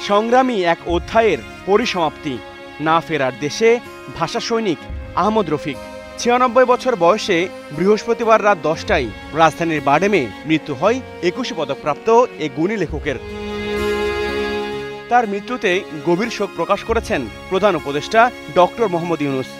সংগ্রামী এক অধ্যায়ের পরিসমাপ্তি। না ফেরার দেশে ভাষা সৈনিক আহমদ রফিক। ৯৬ বছর বয়সে বৃহস্পতিবার রাত ১০টায় রাজধানীর বাডেমে মৃত্যু হয় ২১ পদকপ্রাপ্ত এ গুণী লেখকের। তার মৃত্যুতে গভীর শোক প্রকাশ করেছেন প্রধান উপদেষ্টা ডক্টর মোহাম্মদ ইউনূস।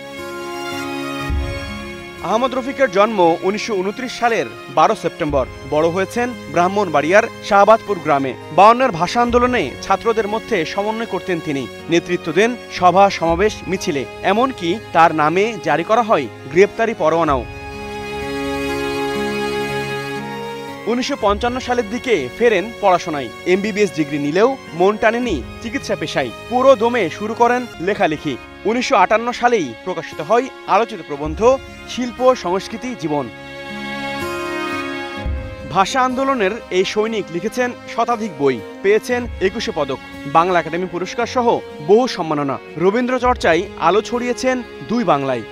আহমদ রফিকের জন্ম ১৯২৯ সালের ১২ সেপ্টেম্বর। বড় হয়েছেন ব্রাহ্মণবাড়িয়ার শাহবাজপুর গ্রামে। ৫২-এর ভাষা আন্দোলনে ছাত্রদের মধ্যে সমন্বয় করতেন তিনি। নেতৃত্ব দেন সভা, সমাবেশ, মিছিলে। এমনকি তার নামে জারি করা হয় গ্রেপ্তারি পরোয়ানাও। ১৯৫৫ সালের দিকে ফেরেন পড়াশোনায়। এমবিবিএস ডিগ্রি নিলেও মন টানেনি চিকিৎসা পেশায়। পুরো দমে শুরু করেন লেখালেখি। ১৯৫৮ সালেই প্রকাশিত হয় আলোচিত প্রবন্ধ শিল্প সংস্কৃতি জীবন। ভাষা আন্দোলনের এই সৈনিক লিখেছেন শতাধিক বই, পেয়েছেন ২১ পদক, বাংলা একাডেমি পুরস্কার সহ বহু সম্মাননা। রবীন্দ্র চর্চায় আলো ছড়িয়েছেন ২ বাংলায়।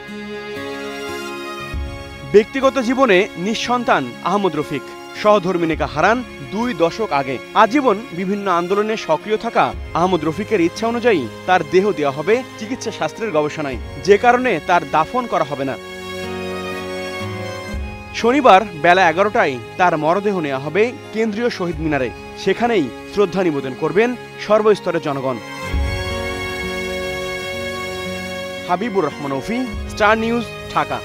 ব্যক্তিগত জীবনে নিঃসন্তান আহমদ রফিক। সহধর্মিণীকে হারান ২ দশক আগে। আজীবন বিভিন্ন আন্দোলনে সক্রিয় থাকা আহমদ রফিকের ইচ্ছা অনুযায়ী তার দেহ দেওয়া হবে চিকিৎসা শাস্ত্রের গবেষণায়, যে কারণে তার দাফন করা হবে না। শনিবার বেলা ১১টায় তার মরদেহ নেওয়া হবে কেন্দ্রীয় শহীদ মিনারে। সেখানেই শ্রদ্ধা নিবেদন করবেন সর্বস্তরের জনগণ। হাবিবুর রহমান অফি, স্টার নিউজ, ঢাকা।